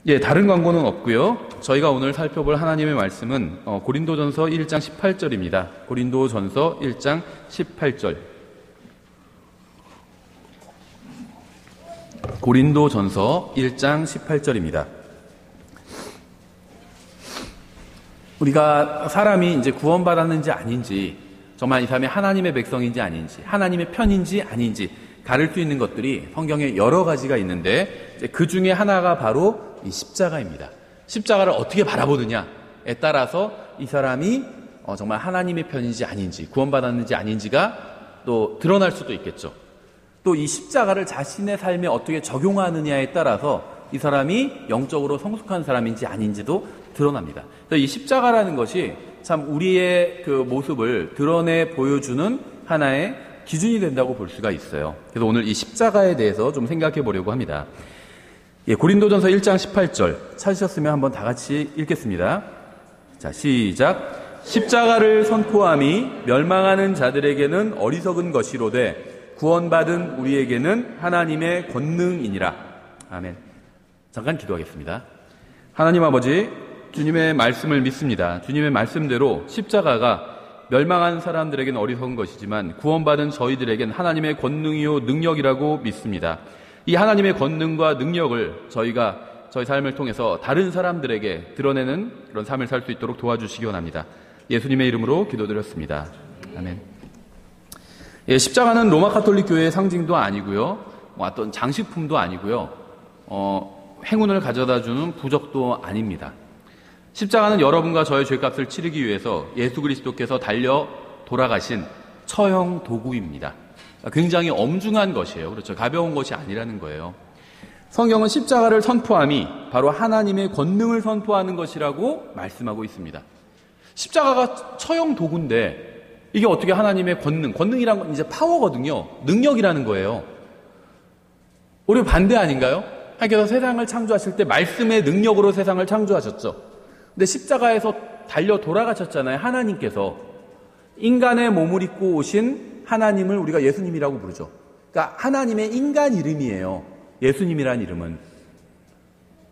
예, 다른 광고는 없고요. 저희가 오늘 살펴볼 하나님의 말씀은 고린도전서 1장 18절입니다. 고린도전서 1장 18절. 고린도전서 1장 18절입니다. 우리가 사람이 이제 구원받았는지 아닌지, 정말 이 사람이 하나님의 백성인지 아닌지, 하나님의 편인지 아닌지 가를 수 있는 것들이 성경에 여러 가지가 있는데, 그 중에 하나가 바로 이 십자가입니다. 십자가를 어떻게 바라보느냐에 따라서 이 사람이 정말 하나님의 편인지 아닌지, 구원받았는지 아닌지가 또 드러날 수도 있겠죠. 또 이 십자가를 자신의 삶에 어떻게 적용하느냐에 따라서 이 사람이 영적으로 성숙한 사람인지 아닌지도 드러납니다. 그래서 이 십자가라는 것이 참 우리의 그 모습을 드러내 보여주는 하나의 기준이 된다고 볼 수가 있어요. 그래서 오늘 이 십자가에 대해서 좀 생각해 보려고 합니다. 예, 고린도전서 1장 18절 찾으셨으면 한번 다 같이 읽겠습니다. 자, 시작. 십자가를 선포함이 멸망하는 자들에게는 어리석은 것이로되 구원받은 우리에게는 하나님의 권능이니라. 아멘. 잠깐 기도하겠습니다. 하나님 아버지, 주님의 말씀을 믿습니다. 주님의 말씀대로 십자가가 멸망한 사람들에게는 어리석은 것이지만 구원받은 저희들에겐 하나님의 권능이요 능력이라고 믿습니다. 이 하나님의 권능과 능력을 저희가 저희 삶을 통해서 다른 사람들에게 드러내는 그런 삶을 살 수 있도록 도와주시기 원합니다. 예수님의 이름으로 기도드렸습니다. 아멘. 예, 십자가는 로마 가톨릭 교회의 상징도 아니고요, 어떤 장식품도 아니고요, 행운을 가져다주는 부적도 아닙니다. 십자가는 여러분과 저의 죄값을 치르기 위해서 예수 그리스도께서 달려 돌아가신 처형 도구입니다. 굉장히 엄중한 것이에요. 그렇죠. 가벼운 것이 아니라는 거예요. 성경은 십자가를 선포함이 바로 하나님의 권능을 선포하는 것이라고 말씀하고 있습니다. 십자가가 처형 도구인데 이게 어떻게 하나님의 권능이란 건 이제 파워거든요. 능력이라는 거예요. 우리 반대 아닌가요? 하나님께서 세상을 창조하실 때 말씀의 능력으로 세상을 창조하셨죠. 근데 십자가에서 달려 돌아가셨잖아요. 하나님께서 인간의 몸을 입고 오신 하나님을 우리가 예수님이라고 부르죠. 그러니까 하나님의 인간 이름이에요. 예수님이란 이름은.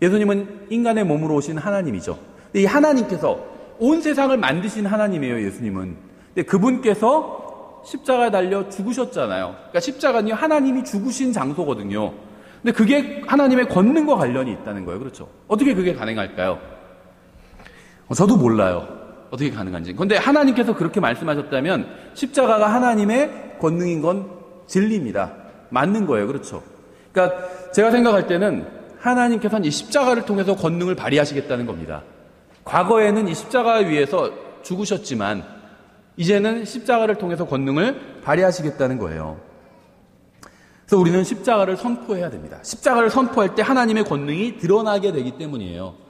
예수님은 인간의 몸으로 오신 하나님이죠. 근데 이 하나님께서 온 세상을 만드신 하나님이에요. 예수님은. 근데 그분께서 십자가에 달려 죽으셨잖아요. 그러니까 십자가는 하나님이 죽으신 장소거든요. 근데 그게 하나님의 권능과 관련이 있다는 거예요. 그렇죠? 어떻게 그게 가능할까요? 저도 몰라요. 어떻게 가능한지. 그런데 하나님께서 그렇게 말씀하셨다면 십자가가 하나님의 권능인 건 진리입니다. 맞는 거예요. 그렇죠? 그러니까 제가 생각할 때는 하나님께서는 이 십자가를 통해서 권능을 발휘하시겠다는 겁니다. 과거에는 이 십자가 위에서 죽으셨지만 이제는 십자가를 통해서 권능을 발휘하시겠다는 거예요. 그래서 우리는 십자가를 선포해야 됩니다. 십자가를 선포할 때 하나님의 권능이 드러나게 되기 때문이에요.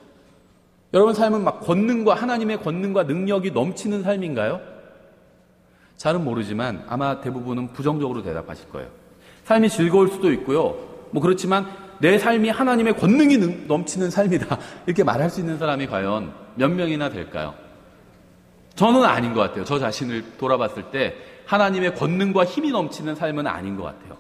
여러분 삶은 막 하나님의 권능과 능력이 넘치는 삶인가요? 잘은 모르지만 아마 대부분은 부정적으로 대답하실 거예요. 삶이 즐거울 수도 있고요. 그렇지만 내 삶이 하나님의 권능이 넘치는 삶이다. 이렇게 말할 수 있는 사람이 과연 몇 명이나 될까요? 저는 아닌 것 같아요. 저 자신을 돌아봤을 때 하나님의 권능과 힘이 넘치는 삶은 아닌 것 같아요.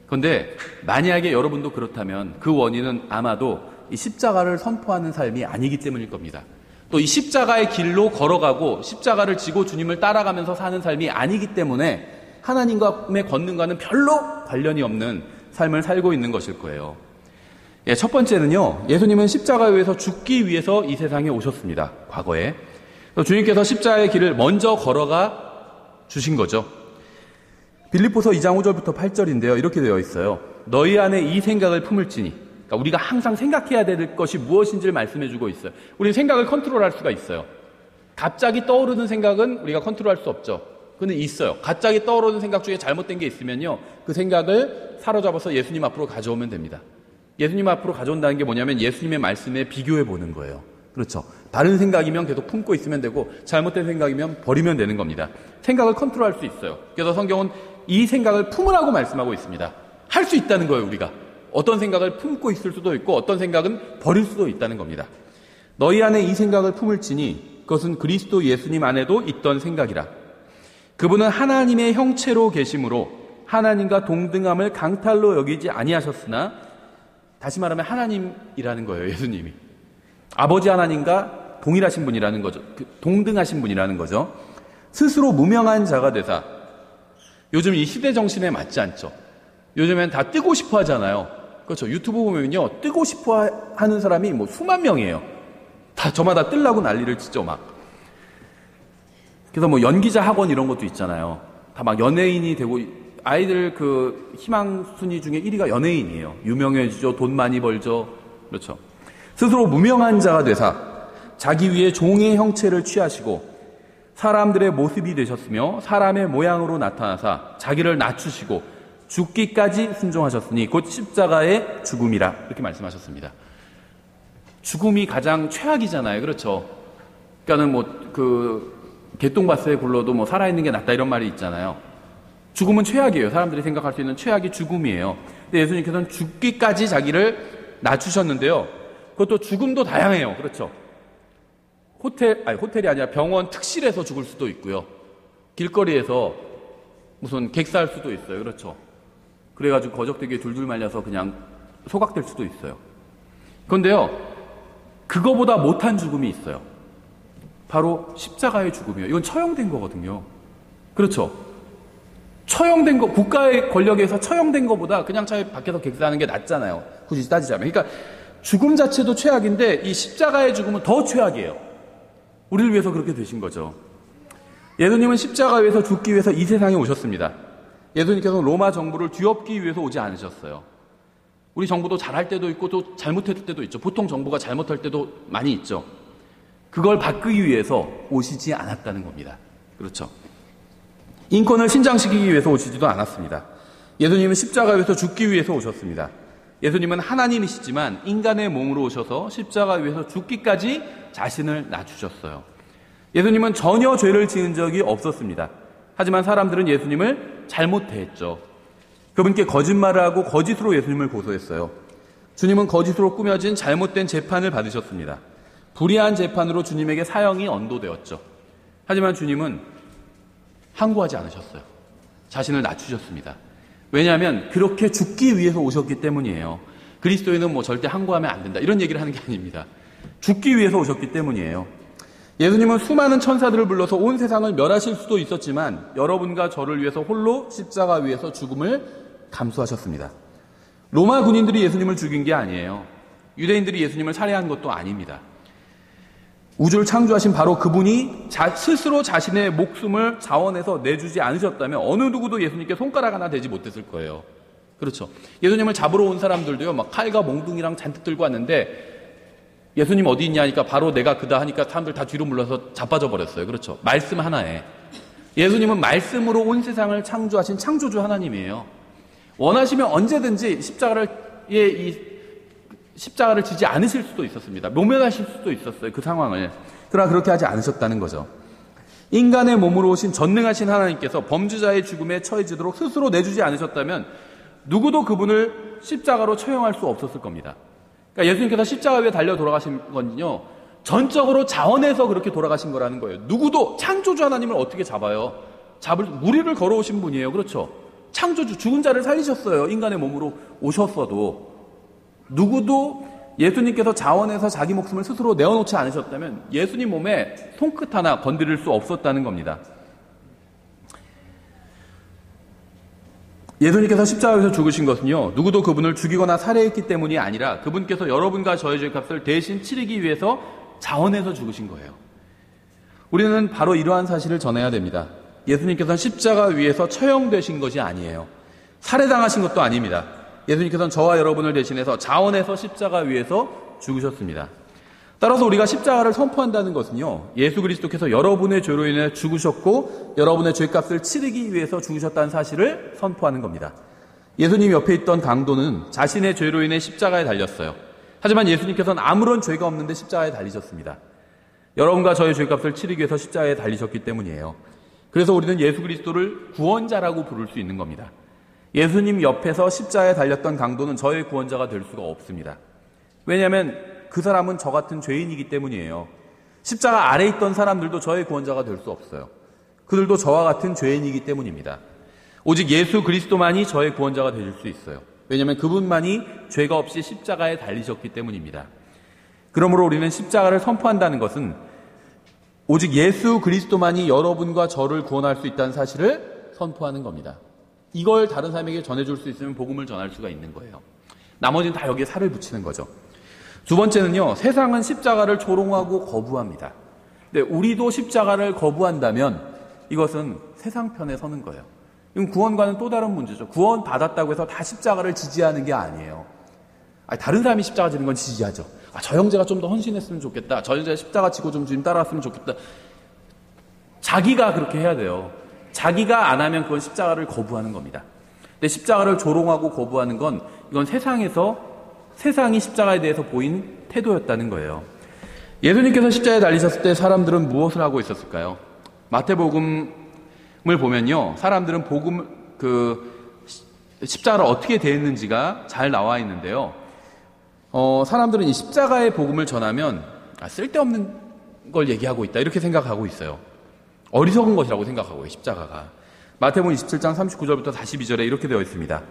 그런데 만약에 여러분도 그렇다면 그 원인은 아마도 이 십자가를 선포하는 삶이 아니기 때문일 겁니다. 또 이 십자가의 길로 걸어가고 십자가를 지고 주님을 따라가면서 사는 삶이 아니기 때문에 하나님의 권능과는 별로 관련이 없는 삶을 살고 있는 것일 거예요. 예, 첫 번째는요, 예수님은 십자가에 의해서 죽기 위해서 이 세상에 오셨습니다. 과거에. 주님께서 십자가의 길을 먼저 걸어가 주신 거죠. 빌립보서 2장 5절부터 8절인데요. 이렇게 되어 있어요. 너희 안에 이 생각을 품을지니. 그러니까 우리가 항상 생각해야 될 것이 무엇인지를 말씀해주고 있어요. 우리는 생각을 컨트롤할 수가 있어요. 갑자기 떠오르는 생각은 우리가 컨트롤할 수 없죠. 근데 있어요. 갑자기 떠오르는 생각 중에 잘못된 게 있으면요, 그 생각을 사로잡아서 예수님 앞으로 가져오면 됩니다. 예수님 앞으로 가져온다는 게 뭐냐면 예수님의 말씀에 비교해 보는 거예요. 그렇죠. 바른 생각이면 계속 품고 있으면 되고 잘못된 생각이면 버리면 되는 겁니다. 생각을 컨트롤할 수 있어요. 그래서 성경은 이 생각을 품으라고 말씀하고 있습니다. 할 수 있다는 거예요. 우리가 어떤 생각을 품고 있을 수도 있고 어떤 생각은 버릴 수도 있다는 겁니다. 너희 안에 이 생각을 품을지니 그것은 그리스도 예수님 안에도 있던 생각이라. 그분은 하나님의 형체로 계심으로 하나님과 동등함을 강탈로 여기지 아니하셨으나 다시 말하면 하나님이라는 거예요. 예수님이. 아버지 하나님과 동일하신 분이라는 거죠. 동등하신 분이라는 거죠. 스스로 무명한 자가 되사. 요즘 이 시대 정신에 맞지 않죠. 요즘엔 다 뜨고 싶어 하잖아요. 그렇죠. 유튜브 보면요, 뜨고 싶어 하는 사람이 뭐 수만 명이에요. 다 저마다 뜨려고 난리를 치죠, 막. 그래서 뭐 연기자 학원 이런 것도 있잖아요. 다 막 연예인이 되고, 아이들 그 희망 순위 중에 1위가 연예인이에요. 유명해지죠, 돈 많이 벌죠. 그렇죠. 스스로 무명한 자가 되사 자기 위에 종의 형체를 취하시고 사람들의 모습이 되셨으며 사람의 모양으로 나타나사 자기를 낮추시고 죽기까지 순종하셨으니 곧 십자가의 죽음이라 이렇게 말씀하셨습니다. 죽음이 가장 최악이잖아요. 그렇죠. 그러니까는 뭐 개똥밭에 굴러도 뭐 살아있는 게 낫다 이런 말이 있잖아요. 죽음은 최악이에요. 사람들이 생각할 수 있는 최악이 죽음이에요. 근데 예수님께서는 죽기까지 자기를 낮추셨는데요. 그것도 죽음도 다양해요. 그렇죠. 호텔이 아니라 병원 특실에서 죽을 수도 있고요. 길거리에서 무슨 객사할 수도 있어요. 그렇죠. 그래가지고 거적대기에 둘둘 말려서 그냥 소각될 수도 있어요. 그런데요, 그거보다 못한 죽음이 있어요. 바로 십자가의 죽음이에요. 이건 처형된 거거든요. 그렇죠. 처형된 거, 국가의 권력에서 처형된 거보다 그냥 차에 밖에서 객사하는 게 낫잖아요. 굳이 따지자면. 그러니까 죽음 자체도 최악인데 이 십자가의 죽음은 더 최악이에요. 우리를 위해서 그렇게 되신 거죠. 예수님은 십자가 위에서 죽기 위해서 이 세상에 오셨습니다. 예수님께서는 로마 정부를 뒤엎기 위해서 오지 않으셨어요. 우리 정부도 잘할 때도 있고 또 잘못할 때도 있죠. 보통 정부가 잘못할 때도 많이 있죠. 그걸 바꾸기 위해서 오시지 않았다는 겁니다. 그렇죠. 인권을 신장시키기 위해서 오시지도 않았습니다. 예수님은 십자가 위에서 죽기 위해서 오셨습니다. 예수님은 하나님이시지만 인간의 몸으로 오셔서 십자가 위에서 죽기까지 자신을 낮추셨어요. 예수님은 전혀 죄를 지은 적이 없었습니다. 하지만 사람들은 예수님을 잘못 대했죠. 그분께 거짓말을 하고 거짓으로 예수님을 고소했어요. 주님은 거짓으로 꾸며진 잘못된 재판을 받으셨습니다. 불의한 재판으로 주님에게 사형이 언도되었죠. 하지만 주님은 항구하지 않으셨어요. 자신을 낮추셨습니다. 왜냐하면 그렇게 죽기 위해서 오셨기 때문이에요. 그리스도인은 뭐 절대 항구하면 안 된다 이런 얘기를 하는 게 아닙니다. 죽기 위해서 오셨기 때문이에요. 예수님은 수많은 천사들을 불러서 온 세상을 멸하실 수도 있었지만 여러분과 저를 위해서 홀로 십자가 위에서 죽음을 감수하셨습니다. 로마 군인들이 예수님을 죽인 게 아니에요. 유대인들이 예수님을 살해한 것도 아닙니다. 우주를 창조하신 바로 그분이 스스로 자신의 목숨을 자원해서 내주지 않으셨다면 어느 누구도 예수님께 손가락 하나 대지 못했을 거예요. 그렇죠. 예수님을 잡으러 온 사람들도요, 막 칼과 몽둥이랑 잔뜩 들고 왔는데 예수님 어디 있냐 하니까 바로 내가 그다 하니까 사람들 다 뒤로 물러서 자빠져 버렸어요. 그렇죠. 말씀 하나에. 예수님은 말씀으로 온 세상을 창조하신 창조주 하나님이에요. 원하시면 언제든지 십자가를 지지 않으실 수도 있었습니다. 모면하실 수도 있었어요. 그 상황을. 그러나 그렇게 하지 않으셨다는 거죠. 인간의 몸으로 오신 전능하신 하나님께서 범죄자의 죽음에 처해지도록 스스로 내주지 않으셨다면 누구도 그분을 십자가로 처형할 수 없었을 겁니다. 그러니까 예수님께서 십자가 위에 달려 돌아가신 건요, 전적으로 자원해서 그렇게 돌아가신 거라는 거예요. 누구도 창조주 하나님을 어떻게 잡아요? 무리를 걸어오신 분이에요. 그렇죠. 창조주, 죽은 자를 살리셨어요. 인간의 몸으로 오셨어도. 누구도 예수님께서 자원해서 자기 목숨을 스스로 내어놓지 않으셨다면 예수님 몸에 손끝 하나 건드릴 수 없었다는 겁니다. 예수님께서 십자가에서 죽으신 것은요, 누구도 그분을 죽이거나 살해했기 때문이 아니라 그분께서 여러분과 저의 죄값을 대신 치르기 위해서 자원해서 죽으신 거예요. 우리는 바로 이러한 사실을 전해야 됩니다. 예수님께서는 십자가 위에서 처형되신 것이 아니에요. 살해당하신 것도 아닙니다. 예수님께서는 저와 여러분을 대신해서 자원해서 십자가 위에서 죽으셨습니다. 따라서 우리가 십자가를 선포한다는 것은요, 예수 그리스도께서 여러분의 죄로 인해 죽으셨고 여러분의 죄값을 치르기 위해서 죽으셨다는 사실을 선포하는 겁니다. 예수님 옆에 있던 강도는 자신의 죄로 인해 십자가에 달렸어요. 하지만 예수님께서는 아무런 죄가 없는데 십자가에 달리셨습니다. 여러분과 저의 죄값을 치르기 위해서 십자가에 달리셨기 때문이에요. 그래서 우리는 예수 그리스도를 구원자라고 부를 수 있는 겁니다. 예수님 옆에서 십자가에 달렸던 강도는 저의 구원자가 될 수가 없습니다. 왜냐하면 그 사람은 저 같은 죄인이기 때문이에요. 십자가 아래에 있던 사람들도 저의 구원자가 될 수 없어요. 그들도 저와 같은 죄인이기 때문입니다. 오직 예수 그리스도만이 저의 구원자가 되실 수 있어요. 왜냐하면 그분만이 죄가 없이 십자가에 달리셨기 때문입니다. 그러므로 우리는 십자가를 선포한다는 것은 오직 예수 그리스도만이 여러분과 저를 구원할 수 있다는 사실을 선포하는 겁니다. 이걸 다른 사람에게 전해줄 수 있으면 복음을 전할 수가 있는 거예요. 나머지는 다 여기에 살을 붙이는 거죠. 두 번째는요, 세상은 십자가를 조롱하고 거부합니다. 근데 우리도 십자가를 거부한다면 이것은 세상 편에 서는 거예요. 이건 구원과는 또 다른 문제죠. 구원 받았다고 해서 다 십자가를 지지하는 게 아니에요. 다른 사람이 십자가 지는 건 지지하죠. 저 형제가 좀 더 헌신했으면 좋겠다. 저 형제가 십자가 지고 좀 주님 따라왔으면 좋겠다. 자기가 그렇게 해야 돼요. 자기가 안 하면 그건 십자가를 거부하는 겁니다. 근데 십자가를 조롱하고 거부하는 건 이건 세상이 십자가에 대해서 보인 태도였다는 거예요. 예수님께서 십자가에 달리셨을 때 사람들은 무엇을 하고 있었을까요? 마태복음을 보면요, 사람들은 십자가를 어떻게 대했는지가 잘 나와 있는데요. 사람들은 이 십자가의 복음을 전하면 쓸데없는 걸 얘기하고 있다 이렇게 생각하고 있어요. 어리석은 것이라고 생각하고 있어요. 십자가가. 마태복음 27장 39절부터 42절에 이렇게 되어 있습니다.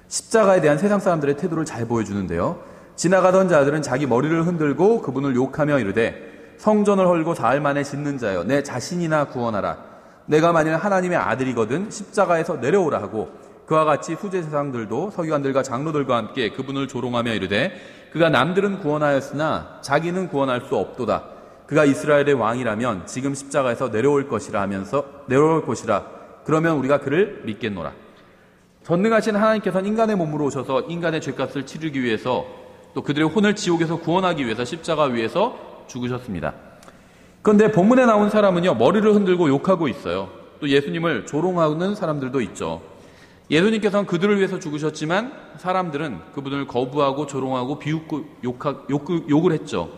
십자가에 대한 세상 사람들의 태도를 잘 보여주는데요. 지나가던 자들은 자기 머리를 흔들고 그분을 욕하며 이르되 성전을 헐고 사흘 만에 짓는 자여 내 자신이나 구원하라. 내가 만일 하나님의 아들이거든 십자가에서 내려오라 하고 그와 같이 수제사장들도 서기관들과 장로들과 함께 그분을 조롱하며 이르되 그가 남들은 구원하였으나 자기는 구원할 수 없도다. 그가 이스라엘의 왕이라면 지금 십자가에서 내려올 것이라 그러면 우리가 그를 믿겠노라. 전능하신 하나님께서는 인간의 몸으로 오셔서 인간의 죄값을 치르기 위해서 또 그들의 혼을 지옥에서 구원하기 위해서 십자가 위에서 죽으셨습니다. 그런데 본문에 나온 사람은요, 머리를 흔들고 욕하고 있어요. 또 예수님을 조롱하는 사람들도 있죠. 예수님께서는 그들을 위해서 죽으셨지만 사람들은 그분을 거부하고 조롱하고 비웃고 욕을 했죠.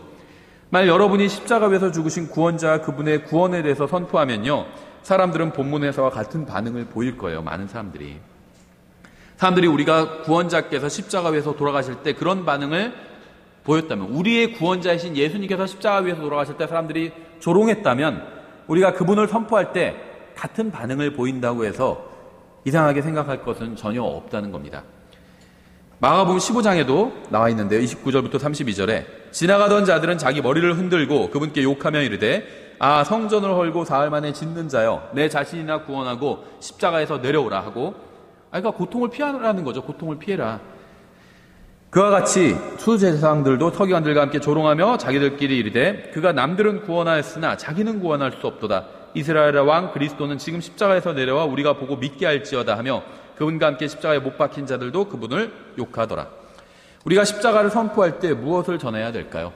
만약 여러분이 십자가 위에서 죽으신 구원자 그분의 구원에 대해서 선포하면요, 사람들은 본문에서와 같은 반응을 보일 거예요. 많은 사람들이 우리가 구원자께서 십자가 위에서 돌아가실 때 그런 반응을 보였다면, 우리의 구원자이신 예수님께서 십자가 위에서 돌아가실 때 사람들이 조롱했다면 우리가 그분을 선포할 때 같은 반응을 보인다고 해서 이상하게 생각할 것은 전혀 없다는 겁니다. 마가복음 15장에도 나와 있는데요. 29절부터 32절에 지나가던 자들은 자기 머리를 흔들고 그분께 욕하며 이르되 성전을 헐고 사흘 만에 짓는 자여 내 자신이나 구원하고 십자가에서 내려오라 하고, 그러니까 고통을 피하라는 거죠. 고통을 피해라. 그와 같이 수제사장들도 서기관들과 함께 조롱하며 자기들끼리 이르되 그가 남들은 구원하였으나 자기는 구원할 수 없도다. 이스라엘의 왕 그리스도는 지금 십자가에서 내려와 우리가 보고 믿게 할지어다 하며 그분과 함께 십자가에 못 박힌 자들도 그분을 욕하더라. 우리가 십자가를 선포할 때 무엇을 전해야 될까요?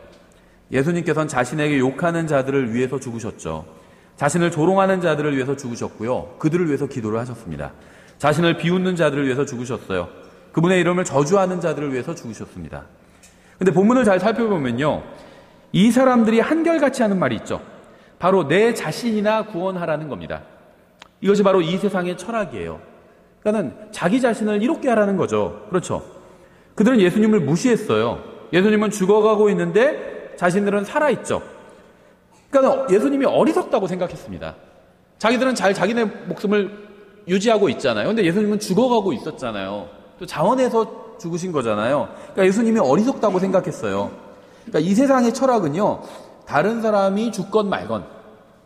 예수님께서는 자신에게 욕하는 자들을 위해서 죽으셨죠. 자신을 조롱하는 자들을 위해서 죽으셨고요. 그들을 위해서 기도를 하셨습니다. 자신을 비웃는 자들을 위해서 죽으셨어요. 그분의 이름을 저주하는 자들을 위해서 죽으셨습니다. 그런데 본문을 잘 살펴보면요, 이 사람들이 한결같이 하는 말이 있죠. 바로 내 자신이나 구원하라는 겁니다. 이것이 바로 이 세상의 철학이에요. 그러니까 자기 자신을 이롭게 하라는 거죠. 그렇죠. 그들은 예수님을 무시했어요. 예수님은 죽어가고 있는데 자신들은 살아있죠. 그러니까 예수님이 어리석다고 생각했습니다. 자기들은 잘 자기네 목숨을 유지하고 있잖아요. 근데 예수님은 죽어가고 있었잖아요. 또 자원해서 죽으신 거잖아요. 그러니까 예수님이 어리석다고 생각했어요. 그러니까 이 세상의 철학은요, 다른 사람이 죽건 말건,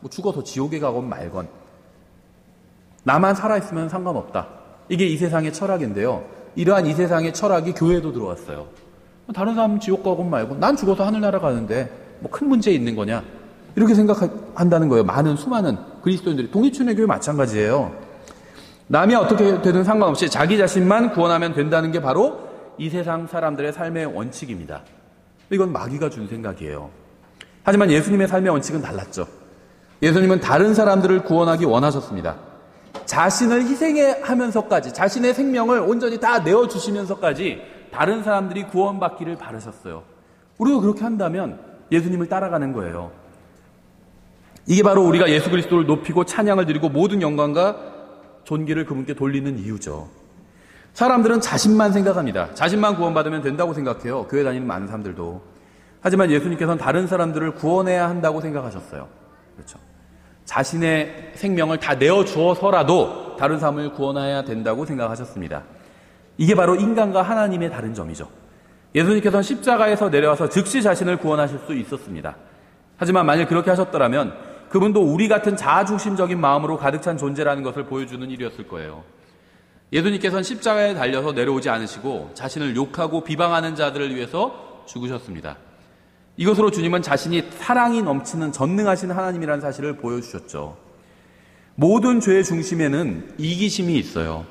죽어서 지옥에 가건 말건, 나만 살아있으면 상관없다. 이게 이 세상의 철학인데요. 이러한 이 세상의 철학이 교회에도 들어왔어요. 다른 사람 지옥 가건 말건, 난 죽어서 하늘나라 가는데 뭐 큰 문제 있는 거냐, 이렇게 생각한다는 거예요. 수많은 그리스도인들이. 독립춘회교회 마찬가지예요. 남이 어떻게 되든 상관없이 자기 자신만 구원하면 된다는 게 바로 이 세상 사람들의 삶의 원칙입니다. 이건 마귀가 준 생각이에요. 하지만 예수님의 삶의 원칙은 달랐죠. 예수님은 다른 사람들을 구원하기 원하셨습니다. 자신을 희생하면서까지, 자신의 생명을 온전히 다 내어주시면서까지 다른 사람들이 구원받기를 바라셨어요. 우리도 그렇게 한다면 예수님을 따라가는 거예요. 이게 바로 우리가 예수 그리스도를 높이고 찬양을 드리고 모든 영광과 존귀를 그분께 돌리는 이유죠. 사람들은 자신만 생각합니다. 자신만 구원받으면 된다고 생각해요. 교회 다니는 많은 사람들도. 하지만 예수님께서는 다른 사람들을 구원해야 한다고 생각하셨어요. 그렇죠. 자신의 생명을 다 내어주어서라도 다른 사람을 구원해야 된다고 생각하셨습니다. 이게 바로 인간과 하나님의 다른 점이죠. 예수님께서는 십자가에서 내려와서 즉시 자신을 구원하실 수 있었습니다. 하지만 만일 그렇게 하셨더라면 그분도 우리 같은 자아중심적인 마음으로 가득 찬 존재라는 것을 보여주는 일이었을 거예요. 예수님께서는 십자가에 달려서 내려오지 않으시고 자신을 욕하고 비방하는 자들을 위해서 죽으셨습니다. 이것으로 주님은 자신이 사랑이 넘치는 전능하신 하나님이라는 사실을 보여주셨죠. 모든 죄의 중심에는 이기심이 있어요.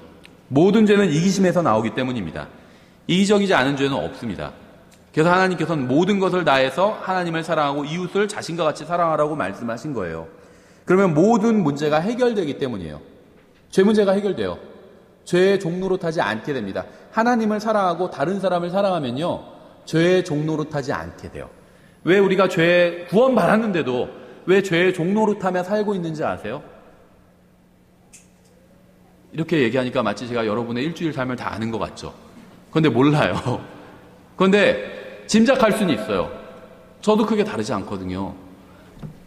모든 죄는 이기심에서 나오기 때문입니다. 이기적이지 않은 죄는 없습니다. 그래서 하나님께서는 모든 것을 다해서 하나님을 사랑하고 이웃을 자신과 같이 사랑하라고 말씀하신 거예요. 그러면 모든 문제가 해결되기 때문이에요. 죄 문제가 해결돼요. 죄의 종로로 타지 않게 됩니다. 하나님을 사랑하고 다른 사람을 사랑하면요, 죄의 종로로 타지 않게 돼요. 왜 우리가 죄 구원 받았는데도 왜 죄의 종로로 타며 살고 있는지 아세요? 이렇게 얘기하니까 마치 제가 여러분의 일주일 삶을 다 아는 것 같죠. 그런데 몰라요. 그런데 짐작할 수는 있어요. 저도 크게 다르지 않거든요.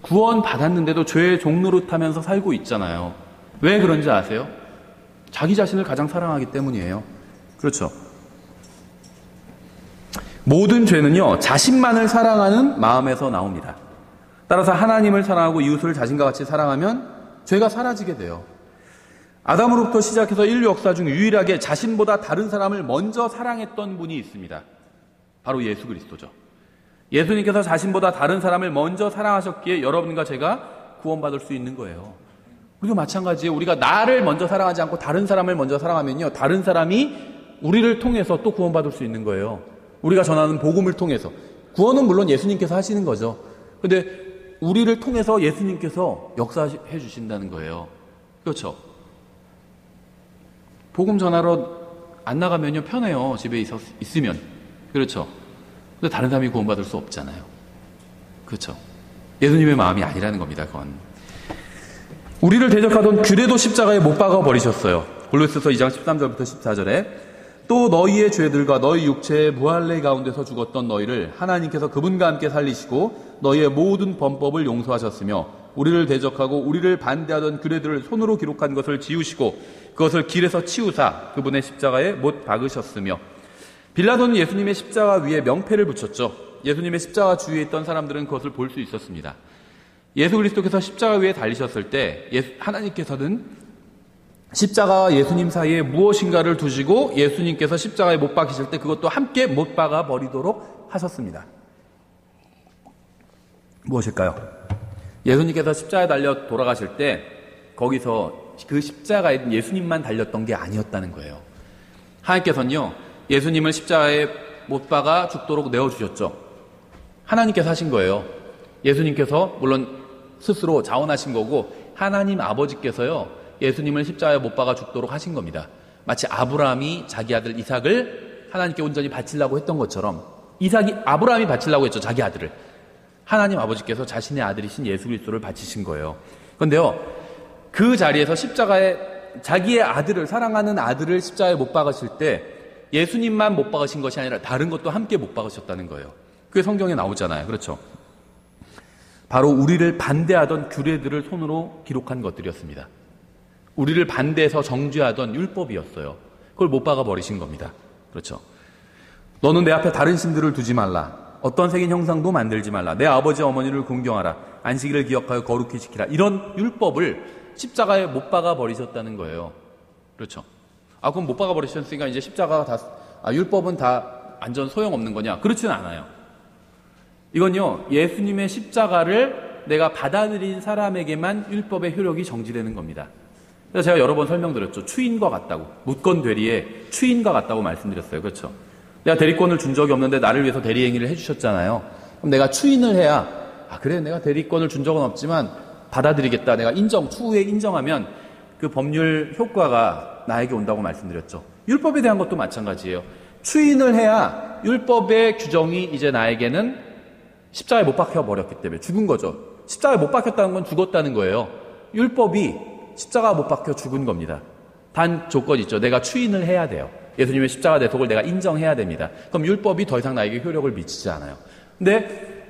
구원 받았는데도 죄의 종로로 타면서 살고 있잖아요. 왜 그런지 아세요? 자기 자신을 가장 사랑하기 때문이에요. 그렇죠. 모든 죄는요, 자신만을 사랑하는 마음에서 나옵니다. 따라서 하나님을 사랑하고 이웃을 자신과 같이 사랑하면 죄가 사라지게 돼요. 아담으로부터 시작해서 인류 역사 중 유일하게 자신보다 다른 사람을 먼저 사랑했던 분이 있습니다. 바로 예수 그리스도죠. 예수님께서 자신보다 다른 사람을 먼저 사랑하셨기에 여러분과 제가 구원받을 수 있는 거예요. 우리도 마찬가지예요. 우리가 나를 먼저 사랑하지 않고 다른 사람을 먼저 사랑하면요, 다른 사람이 우리를 통해서 또 구원받을 수 있는 거예요. 우리가 전하는 복음을 통해서. 구원은 물론 예수님께서 하시는 거죠. 그런데 우리를 통해서 예수님께서 역사해 주신다는 거예요. 그렇죠. 복음 전하러 안 나가면요, 편해요. 집에 있으면. 그렇죠. 근데 다른 사람이 구원받을 수 없잖아요. 그렇죠. 예수님의 마음이 아니라는 겁니다, 그건. 우리를 대적하던 규례도 십자가에 못 박아 버리셨어요. 골로새서 2장 13절부터 14절에 또 너희의 죄들과 너희 육체의 무할례 가운데서 죽었던 너희를 하나님께서 그분과 함께 살리시고 너희의 모든 범법을 용서하셨으며 우리를 대적하고 우리를 반대하던 규례들을 손으로 기록한 것을 지우시고 그것을 길에서 치우사 그분의 십자가에 못 박으셨으며. 빌라도는 예수님의 십자가 위에 명패를 붙였죠. 예수님의 십자가 주위에 있던 사람들은 그것을 볼 수 있었습니다. 예수 그리스도께서 십자가 위에 달리셨을 때 하나님께서는 십자가와 예수님 사이에 무엇인가를 두시고 예수님께서 십자가에 못 박히실 때 그것도 함께 못 박아 버리도록 하셨습니다. 무엇일까요? 예수님께서 십자가에 달려 돌아가실 때 거기서 그 십자가에 예수님만 달렸던 게 아니었다는 거예요. 하나님께서는요, 예수님을 십자가에 못 박아 죽도록 내어주셨죠. 하나님께서 하신 거예요. 예수님께서 물론 스스로 자원하신 거고 하나님 아버지께서요, 예수님을 십자가에 못 박아 죽도록 하신 겁니다. 마치 아브라함이 자기 아들 이삭을 하나님께 온전히 바치려고 했던 것처럼 아브라함이 바치려고 했죠, 자기 아들을. 하나님 아버지께서 자신의 아들이신 예수 그리스도를 바치신 거예요. 그런데요, 그 자리에서 십자가에 자기의 아들을, 사랑하는 아들을 십자가에 못 박으실 때 예수님만 못 박으신 것이 아니라 다른 것도 함께 못 박으셨다는 거예요. 그게 성경에 나오잖아요. 그렇죠? 바로 우리를 반대하던 규례들을 손으로 기록한 것들이었습니다. 우리를 반대해서 정죄하던 율법이었어요. 그걸 못 박아 버리신 겁니다. 그렇죠? 너는 내 앞에 다른 신들을 두지 말라. 어떤 색인 형상도 만들지 말라. 내 아버지 어머니를 존경하라. 안식일을 기억하여 거룩히 지키라. 이런 율법을 십자가에 못 박아 버리셨다는 거예요. 그렇죠? 그럼 못 박아 버리셨으니까 이제 십자가가 율법은 다 완전 소용없는 거냐? 그렇지는 않아요. 이건요, 예수님의 십자가를 내가 받아들인 사람에게만 율법의 효력이 정지되는 겁니다. 그래서 제가 여러 번 설명드렸죠. 추인과 같다고. 묻건 되리에 추인과 같다고 말씀드렸어요. 그렇죠? 내가 대리권을 준 적이 없는데 나를 위해서 대리행위를 해주셨잖아요. 그럼 내가 추인을 해야, 그래, 내가 대리권을 준 적은 없지만 받아들이겠다. 내가 추후에 인정하면 그 법률 효과가 나에게 온다고 말씀드렸죠. 율법에 대한 것도 마찬가지예요. 추인을 해야 율법의 규정이 이제 나에게는 십자가에 못 박혀 버렸기 때문에 죽은 거죠. 십자가에 못 박혔다는 건 죽었다는 거예요. 율법이 십자가 못 박혀 죽은 겁니다. 단 조건이 있죠. 내가 추인을 해야 돼요. 예수님의 십자가 대속을 내가 인정해야 됩니다. 그럼 율법이 더 이상 나에게 효력을 미치지 않아요. 근데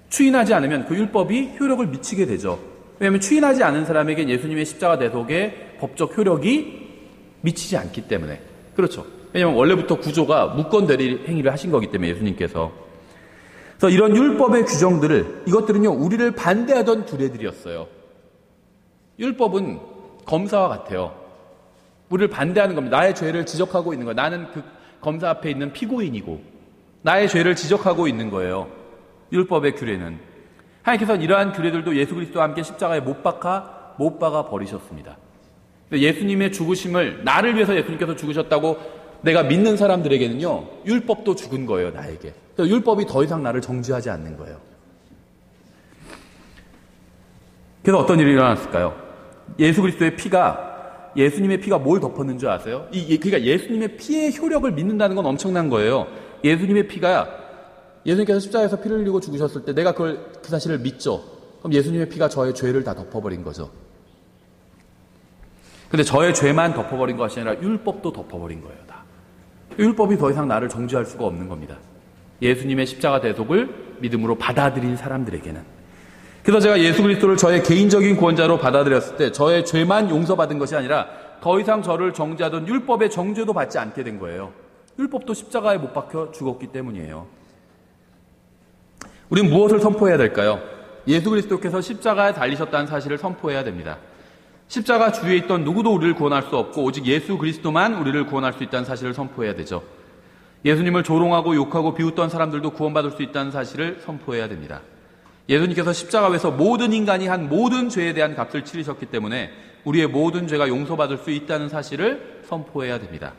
추인하지 않으면 그 율법이 효력을 미치게 되죠. 왜냐하면 추인하지 않은 사람에겐 예수님의 십자가 대속의 법적 효력이 미치지 않기 때문에. 그렇죠. 왜냐하면 원래부터 구조가 무권 대리 행위를 하신 거기 때문에 예수님께서. 그래서 이런 율법의 규정들을, 이것들은요, 우리를 반대하던 규례들이었어요. 율법은 검사와 같아요. 우리를 반대하는 겁니다. 나의 죄를 지적하고 있는 거예요. 나는 그 검사 앞에 있는 피고인이고 나의 죄를 지적하고 있는 거예요. 율법의 규례는. 하나님께서는 이러한 규례들도 예수 그리스도와 함께 십자가에 못 박아 버리셨습니다. 예수님의 죽으심을, 나를 위해서 예수님께서 죽으셨다고 내가 믿는 사람들에게는요, 율법도 죽은 거예요, 나에게. 그래서 율법이 더 이상 나를 정죄하지 않는 거예요. 그래서 어떤 일이 일어났을까요? 예수님의 피가 뭘 덮었는 줄 아세요? 그러니까 예수님의 피의 효력을 믿는다는 건 엄청난 거예요. 예수님의 피가, 예수님께서 십자가에서 피를 흘리고 죽으셨을 때 내가 그 사실을 믿죠. 그럼 예수님의 피가 저의 죄를 다 덮어버린 거죠. 근데 저의 죄만 덮어버린 것이 아니라 율법도 덮어버린 거예요, 다. 율법이 더 이상 나를 정죄할 수가 없는 겁니다. 예수님의 십자가 대속을 믿음으로 받아들인 사람들에게는. 그래서 제가 예수 그리스도를 저의 개인적인 구원자로 받아들였을 때 저의 죄만 용서받은 것이 아니라 더 이상 저를 정죄하던 율법의 정죄도 받지 않게 된 거예요. 율법도 십자가에 못 박혀 죽었기 때문이에요. 우리는 무엇을 선포해야 될까요? 예수 그리스도께서 십자가에 달리셨다는 사실을 선포해야 됩니다. 십자가 주위에 있던 누구도 우리를 구원할 수 없고 오직 예수 그리스도만 우리를 구원할 수 있다는 사실을 선포해야 되죠. 예수님을 조롱하고 욕하고 비웃던 사람들도 구원받을 수 있다는 사실을 선포해야 됩니다. 예수님께서 십자가 위에서 모든 인간이 한 모든 죄에 대한 값을 치르셨기 때문에 우리의 모든 죄가 용서받을 수 있다는 사실을 선포해야 됩니다.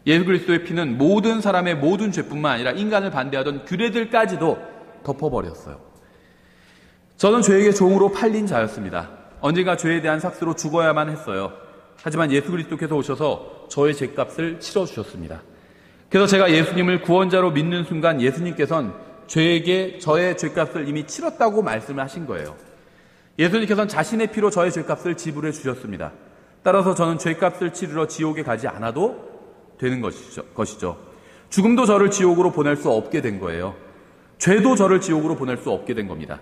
예수 그리스도의 피는 모든 사람의 모든 죄뿐만 아니라 인간을 반대하던 규례들까지도 덮어버렸어요. 저는 죄에게 종으로 팔린 자였습니다. 언젠가 죄에 대한 삭스로 죽어야만 했어요. 하지만 예수 그리스도께서 오셔서 저의 죄값을 치러주셨습니다. 그래서 제가 예수님을 구원자로 믿는 순간 예수님께서는 저에게 저의 죄값을 이미 치렀다고 말씀을 하신 거예요. 예수님께서는 자신의 피로 저의 죄값을 지불해 주셨습니다. 따라서 저는 죄값을 치르러 지옥에 가지 않아도 되는 것이죠. 죽음도 저를 지옥으로 보낼 수 없게 된 거예요. 죄도 저를 지옥으로 보낼 수 없게 된 겁니다.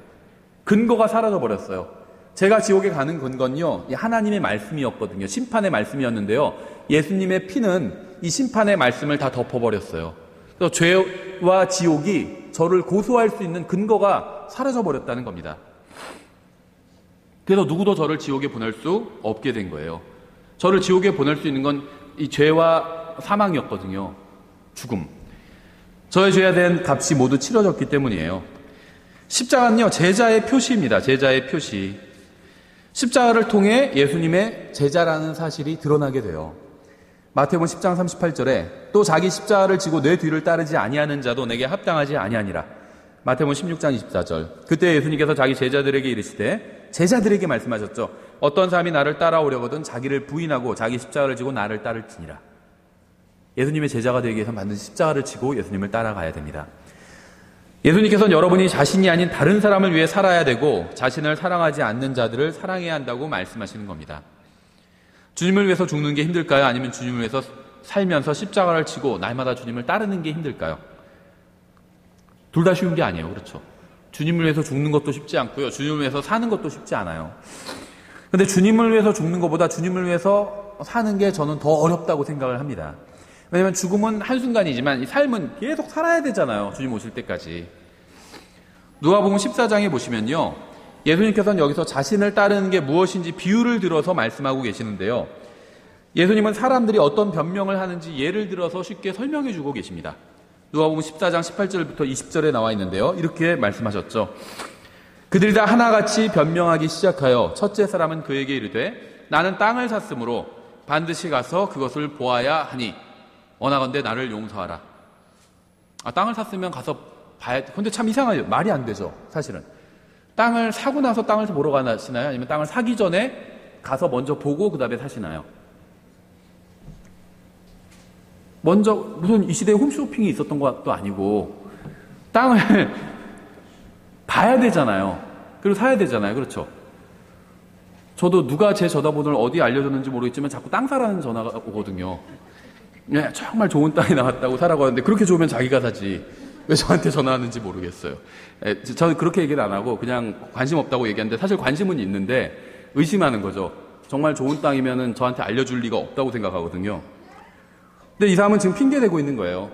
근거가 사라져 버렸어요. 제가 지옥에 가는 근거는요, 하나님의 말씀이었거든요. 심판의 말씀이었는데요. 예수님의 피는 이 심판의 말씀을 다 덮어버렸어요. 그래서 죄와 지옥이 저를 고소할 수 있는 근거가 사라져 버렸다는 겁니다. 그래서 누구도 저를 지옥에 보낼 수 없게 된 거예요. 저를 지옥에 보낼 수 있는 건 이 죄와 사망이었거든요. 죽음. 저의 죄에 대한 값이 모두 치러졌기 때문이에요. 십자가는요, 제자의 표시입니다. 제자의 표시. 십자가를 통해 예수님의 제자라는 사실이 드러나게 돼요. 마태복음 10장 38절에 또 자기 십자가를 지고 내 뒤를 따르지 아니하는 자도 내게 합당하지 아니하니라. 마태복음 16장 24절. 그때 예수님께서 자기 제자들에게 이르시되, 제자들에게 말씀하셨죠. 어떤 사람이 나를 따라오려거든 자기를 부인하고 자기 십자가를 지고 나를 따를지니라. 예수님의 제자가 되기 위해서는 반드시 십자가를 지고 예수님을 따라가야 됩니다. 예수님께서는 여러분이 자신이 아닌 다른 사람을 위해 살아야 되고 자신을 사랑하지 않는 자들을 사랑해야 한다고 말씀하시는 겁니다. 주님을 위해서 죽는 게 힘들까요? 아니면 주님을 위해서 살면서 십자가를 지고 날마다 주님을 따르는 게 힘들까요? 둘 다 쉬운 게 아니에요. 그렇죠? 주님을 위해서 죽는 것도 쉽지 않고요. 주님을 위해서 사는 것도 쉽지 않아요. 근데 주님을 위해서 죽는 것보다 주님을 위해서 사는 게 저는 더 어렵다고 생각을 합니다. 왜냐하면 죽음은 한순간이지만 이 삶은 계속 살아야 되잖아요. 주님 오실 때까지. 누가복음 14장에 보시면요, 예수님께서는 여기서 자신을 따르는 게 무엇인지 비유를 들어서 말씀하고 계시는데요. 예수님은 사람들이 어떤 변명을 하는지 예를 들어서 쉽게 설명해 주고 계십니다. 누가복음 14장 18절부터 20절에 나와 있는데요. 이렇게 말씀하셨죠. 그들이 다 하나같이 변명하기 시작하여 첫째 사람은 그에게 이르되 나는 땅을 샀으므로 반드시 가서 그것을 보아야 하니 원하건대 나를 용서하라. 땅을 샀으면 가서 봐야 돼. 근데 참 이상하죠. 말이 안 되죠. 사실은. 땅을 사고 나서 땅을 보러 가시나요? 아니면 땅을 사기 전에 가서 먼저 보고 그 다음에 사시나요? 먼저 무슨 이 시대에 홈쇼핑이 있었던 것도 아니고 땅을 봐야 되잖아요. 그리고 사야 되잖아요. 그렇죠? 저도 누가 제 전화번호를 어디에 알려줬는지 모르겠지만 자꾸 땅 사라는 전화가 오거든요. 네, 정말 좋은 땅이 나왔다고 사라고 하는데 그렇게 좋으면 자기가 사지 왜 저한테 전화하는지 모르겠어요. 저는 그렇게 얘기는 안 하고 그냥 관심 없다고 얘기하는데 사실 관심은 있는데 의심하는 거죠. 정말 좋은 땅이면은 저한테 알려줄 리가 없다고 생각하거든요. 근데 이 사람은 지금 핑계대고 있는 거예요.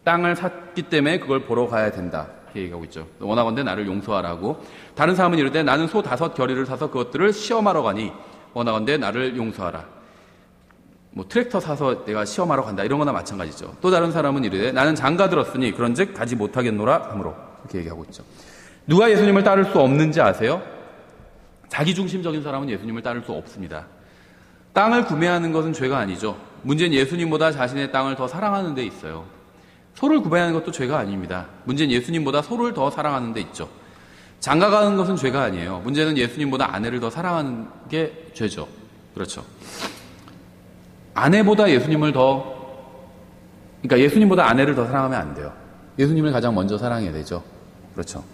땅을 샀기 때문에 그걸 보러 가야 된다. 이렇게 얘기하고 있죠. 원하건대 나를 용서하라고. 다른 사람은 이르되 나는 소 5 사서 그것들을 시험하러 가니 원하건대 나를 용서하라. 뭐 트랙터 사서 내가 시험하러 간다 이런 거나 마찬가지죠. 또 다른 사람은 이르되 나는 장가 들었으니 그런즉 가지 못하겠노라 하므로 이렇게 얘기하고 있죠. 누가 예수님을 따를 수 없는지 아세요? 자기중심적인 사람은 예수님을 따를 수 없습니다. 땅을 구매하는 것은 죄가 아니죠. 문제는 예수님보다 자신의 땅을 더 사랑하는 데 있어요. 소를 구매하는 것도 죄가 아닙니다. 문제는 예수님보다 소를 더 사랑하는 데 있죠. 장가 가는 것은 죄가 아니에요. 문제는 예수님보다 아내를 더 사랑하는 게 죄죠. 그렇죠. 아내보다 예수님을 그러니까 예수님보다 아내를 더 사랑하면 안 돼요. 예수님을 가장 먼저 사랑해야 되죠. 그렇죠.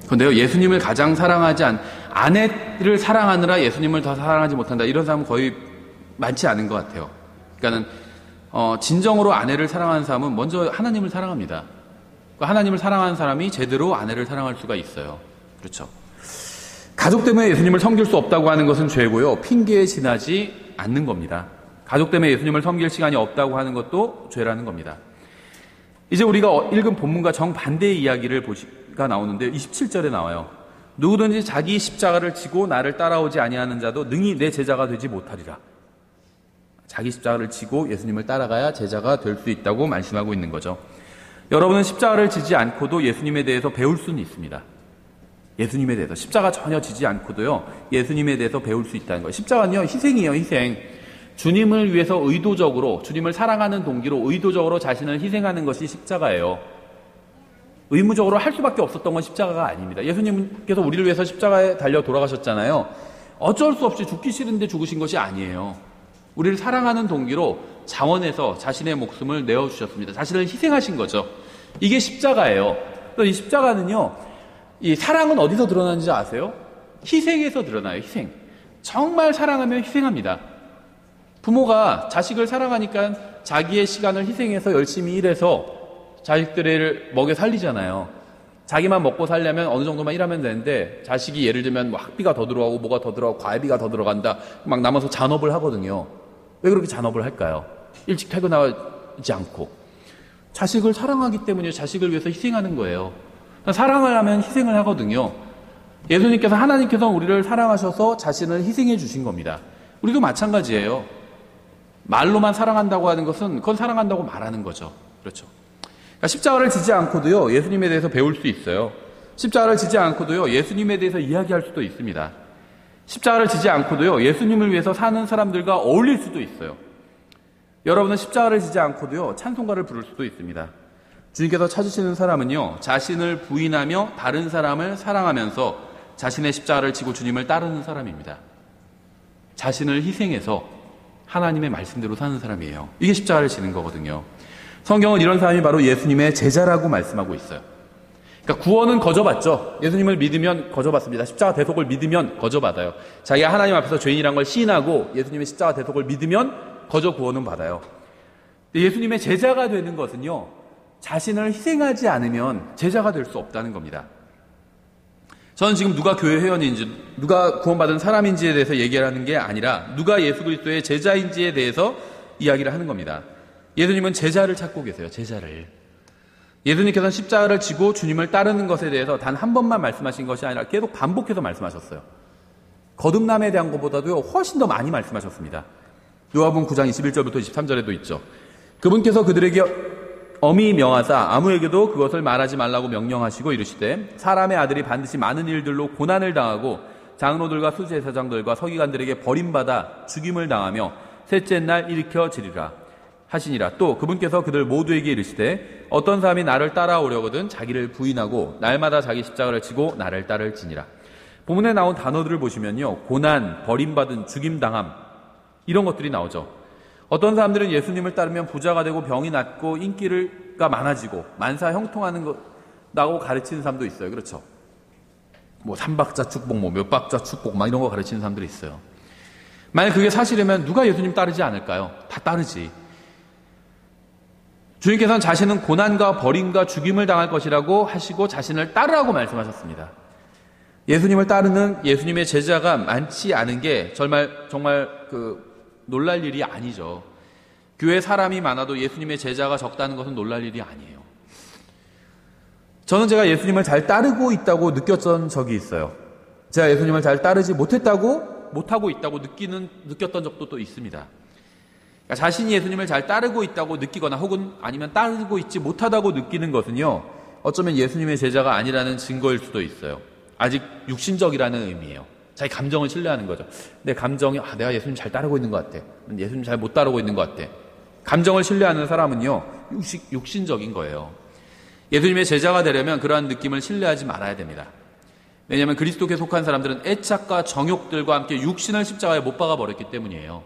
그런데요, 예수님을 가장 사랑하지 아내를 사랑하느라 예수님을 더 사랑하지 못한다. 이런 사람은 거의 많지 않은 것 같아요. 그러니까는, 진정으로 아내를 사랑하는 사람은 먼저 하나님을 사랑합니다. 하나님을 사랑하는 사람이 제대로 아내를 사랑할 수가 있어요. 그렇죠. 가족 때문에 예수님을 섬길 수 없다고 하는 것은 죄고요. 핑계에 지나지 않는 겁니다. 가족 때문에 예수님을 섬길 시간이 없다고 하는 것도 죄라는 겁니다. 이제 우리가 읽은 본문과 정반대의 이야기를 가 나오는데 27절에 나와요. 누구든지 자기 십자가를 지고 나를 따라오지 아니하는 자도 능히 내 제자가 되지 못하리라. 자기 십자가를 지고 예수님을 따라가야 제자가 될 수 있다고 말씀하고 있는 거죠. 여러분은 십자가를 지지 않고도 예수님에 대해서 배울 수는 있습니다. 예수님에 대해서 십자가 전혀 지지 않고도요, 예수님에 대해서 배울 수 있다는 거예요. 십자가는요, 희생이에요, 희생. 주님을 위해서 의도적으로, 주님을 사랑하는 동기로 의도적으로 자신을 희생하는 것이 십자가예요. 의무적으로 할 수밖에 없었던 건 십자가가 아닙니다. 예수님께서 우리를 위해서 십자가에 달려 돌아가셨잖아요. 어쩔 수 없이 죽기 싫은데 죽으신 것이 아니에요. 우리를 사랑하는 동기로 자원해서 자신의 목숨을 내어주셨습니다. 자신을 희생하신 거죠. 이게 십자가예요. 또 이 십자가는요, 이 사랑은 어디서 드러나는지 아세요? 희생에서 드러나요. 희생. 정말 사랑하면 희생합니다. 부모가 자식을 사랑하니까 자기의 시간을 희생해서 열심히 일해서 자식들을 먹여 살리잖아요. 자기만 먹고 살려면 어느 정도만 일하면 되는데 자식이 예를 들면 뭐 학비가 더 들어가고 뭐가 더 들어가고 과외비가 더 들어간다 막 남아서 잔업을 하거든요. 왜 그렇게 잔업을 할까요? 일찍 퇴근하지 않고. 자식을 사랑하기 때문에 자식을 위해서 희생하는 거예요. 사랑을 하면 희생을 하거든요. 예수님께서 하나님께서 우리를 사랑하셔서 자신을 희생해 주신 겁니다. 우리도 마찬가지예요. 말로만 사랑한다고 하는 것은 그건 사랑한다고 말하는 거죠. 그렇죠. 그러니까 십자가를 지지 않고도요, 예수님에 대해서 배울 수 있어요. 십자가를 지지 않고도요, 예수님에 대해서 이야기할 수도 있습니다. 십자가를 지지 않고도요, 예수님을 위해서 사는 사람들과 어울릴 수도 있어요. 여러분은 십자가를 지지 않고도요, 찬송가를 부를 수도 있습니다. 주님께서 찾으시는 사람은요, 자신을 부인하며 다른 사람을 사랑하면서 자신의 십자가를 지고 주님을 따르는 사람입니다. 자신을 희생해서 하나님의 말씀대로 사는 사람이에요. 이게 십자가를 지는 거거든요. 성경은 이런 사람이 바로 예수님의 제자라고 말씀하고 있어요. 그러니까 구원은 거저받죠. 예수님을 믿으면 거저받습니다. 십자가 대속을 믿으면 거저받아요. 자기가 하나님 앞에서 죄인이란 걸 시인하고 예수님의 십자가 대속을 믿으면 거저 구원은 받아요. 예수님의 제자가 되는 것은요, 자신을 희생하지 않으면 제자가 될 수 없다는 겁니다. 저는 지금 누가 교회 회원인지, 누가 구원받은 사람인지에 대해서 얘기하는 게 아니라 누가 예수 그리스도의 제자인지에 대해서 이야기를 하는 겁니다. 예수님은 제자를 찾고 계세요. 제자를. 예수님께서는 십자가를 지고 주님을 따르는 것에 대해서 단 한 번만 말씀하신 것이 아니라 계속 반복해서 말씀하셨어요. 거듭남에 대한 것보다도 훨씬 더 많이 말씀하셨습니다. 요한복음 9장 21절부터 23절에도 있죠. 그분께서 그들에게 엄히 명하사 아무에게도 그것을 말하지 말라고 명령하시고 이르시되 사람의 아들이 반드시 많은 일들로 고난을 당하고 장로들과 수제사장들과 서기관들에게 버림받아 죽임을 당하며 셋째 날 일으켜지리라 하시니라. 또 그분께서 그들 모두에게 이르시되 어떤 사람이 나를 따라오려거든 자기를 부인하고 날마다 자기 십자가를 지고 나를 따를지니라. 본문에 나온 단어들을 보시면요, 고난, 버림받은, 죽임당함 이런 것들이 나오죠. 어떤 사람들은 예수님을 따르면 부자가 되고 병이 낫고 인기가 많아지고 만사 형통하는 거라고 가르치는 사람도 있어요. 그렇죠. 뭐 3박자 축복, 뭐 몇 박자 축복 막 이런 거 가르치는 사람들이 있어요. 만약 그게 사실이면 누가 예수님 따르지 않을까요? 다 따르지. 주님께서는 자신은 고난과 버림과 죽임을 당할 것이라고 하시고 자신을 따르라고 말씀하셨습니다. 예수님을 따르는 예수님의 제자가 많지 않은 게 정말 놀랄 일이 아니죠. 교회 사람이 많아도 예수님의 제자가 적다는 것은 놀랄 일이 아니에요. 저는 제가 예수님을 잘 따르고 있다고 느꼈던 적이 있어요. 제가 예수님을 잘 따르지 못하고 있다고 느꼈던 적도 또 있습니다. 그러니까 자신이 예수님을 잘 따르고 있다고 느끼거나 혹은 아니면 따르고 있지 못하다고 느끼는 것은요, 어쩌면 예수님의 제자가 아니라는 증거일 수도 있어요. 아직 육신적이라는 의미예요. 자기 감정을 신뢰하는 거죠. 내 감정이 내가 예수님 잘 따르고 있는 것 같아. 예수님 잘 못 따르고 있는 것 같아. 감정을 신뢰하는 사람은요, 육신적인 거예요. 예수님의 제자가 되려면 그러한 느낌을 신뢰하지 말아야 됩니다. 왜냐하면 그리스도께 속한 사람들은 애착과 정욕들과 함께 육신을 십자가에 못 박아 버렸기 때문이에요.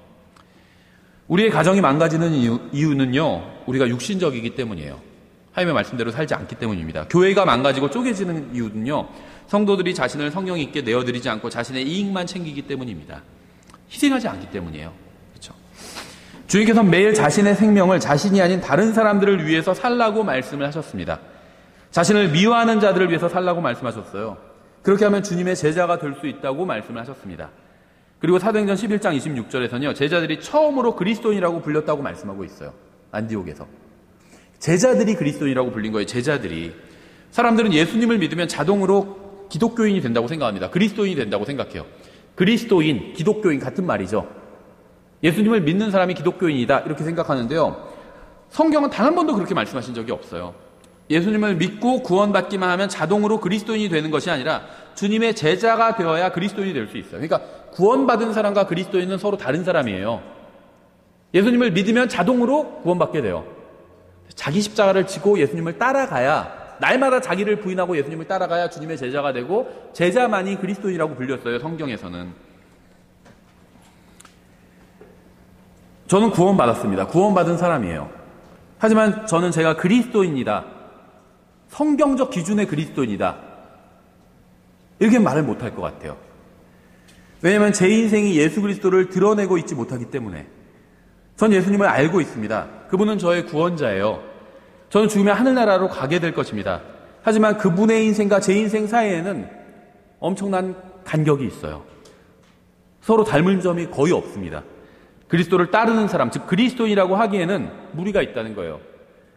우리의 가정이 망가지는 이유는요, 우리가 육신적이기 때문이에요. 하나님의 말씀대로 살지 않기 때문입니다. 교회가 망가지고 쪼개지는 이유는요, 성도들이 자신을 성령 있게 내어드리지 않고 자신의 이익만 챙기기 때문입니다. 희생하지 않기 때문이에요. 그렇죠? 주님께서 매일 자신의 생명을 자신이 아닌 다른 사람들을 위해서 살라고 말씀을 하셨습니다. 자신을 미워하는 자들을 위해서 살라고 말씀하셨어요. 그렇게 하면 주님의 제자가 될 수 있다고 말씀을 하셨습니다. 그리고 사도행전 11장 26절에서는요, 제자들이 처음으로 그리스도인이라고 불렸다고 말씀하고 있어요. 안디옥에서. 제자들이 그리스도인이라고 불린 거예요. 제자들이. 사람들은 예수님을 믿으면 자동으로 기독교인이 된다고 생각합니다. 그리스도인이 된다고 생각해요. 그리스도인, 기독교인 같은 말이죠. 예수님을 믿는 사람이 기독교인이다 이렇게 생각하는데요. 성경은 단 한 번도 그렇게 말씀하신 적이 없어요. 예수님을 믿고 구원받기만 하면 자동으로 그리스도인이 되는 것이 아니라 주님의 제자가 되어야 그리스도인이 될 수 있어요. 그러니까 구원받은 사람과 그리스도인은 서로 다른 사람이에요. 예수님을 믿으면 자동으로 구원받게 돼요. 자기 십자가를 지고 예수님을 따라가야, 날마다 자기를 부인하고 예수님을 따라가야 주님의 제자가 되고, 제자만이 그리스도인이라고 불렸어요. 성경에서는. 저는 구원받았습니다. 구원받은 사람이에요. 하지만 저는 제가 그리스도인이다, 성경적 기준의 그리스도인이다, 이렇게 말을 못할 것 같아요. 왜냐하면 제 인생이 예수 그리스도를 드러내고 있지 못하기 때문에. 전 예수님을 알고 있습니다. 그분은 저의 구원자예요. 저는 죽으면 하늘나라로 가게 될 것입니다. 하지만 그분의 인생과 제 인생 사이에는 엄청난 간격이 있어요. 서로 닮은 점이 거의 없습니다. 그리스도를 따르는 사람, 즉 그리스도인이라고 하기에는 무리가 있다는 거예요.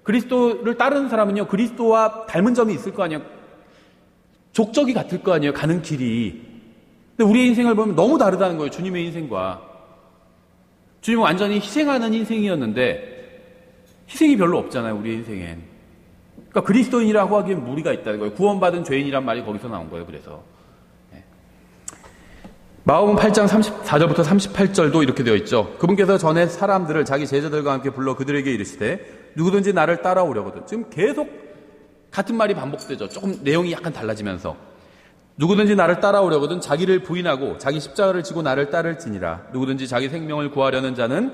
그리스도를 따르는 사람은요, 그리스도와 닮은 점이 있을 거 아니에요. 족적이 같을 거 아니에요, 가는 길이. 근데 우리의 인생을 보면 너무 다르다는 거예요, 주님의 인생과. 주님은 완전히 희생하는 인생이었는데 희생이 별로 없잖아요, 우리의 인생엔. 그러니까 그리스도인이라고 하기엔 무리가 있다는 거예요. 구원받은 죄인이란 말이 거기서 나온 거예요. 그래서 마가복음 8장 34절부터 38절도 이렇게 되어 있죠. 그분께서 전에 사람들을 자기 제자들과 함께 불러 그들에게 이르시되 누구든지 나를 따라오려거든. 지금 계속 같은 말이 반복되죠. 조금 내용이 약간 달라지면서. 누구든지 나를 따라오려거든 자기를 부인하고 자기 십자가를 지고 나를 따를지니라. 누구든지 자기 생명을 구하려는 자는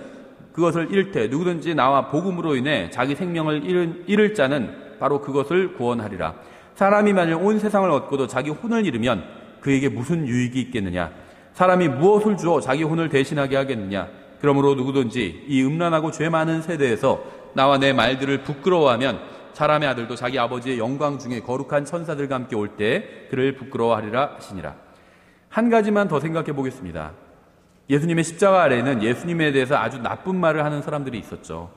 그것을 잃을 테, 누구든지 나와 복음으로 인해 자기 생명을 잃을 자는 바로 그것을 구원하리라. 사람이 만일 온 세상을 얻고도 자기 혼을 잃으면 그에게 무슨 유익이 있겠느냐. 사람이 무엇을 주어 자기 혼을 대신하게 하겠느냐. 그러므로 누구든지 이 음란하고 죄 많은 세대에서 나와 내 말들을 부끄러워하면 사람의 아들도 자기 아버지의 영광 중에 거룩한 천사들과 함께 올 때 그를 부끄러워하리라 하시니라. 한 가지만 더 생각해 보겠습니다. 예수님의 십자가 아래에는 예수님에 대해서 아주 나쁜 말을 하는 사람들이 있었죠.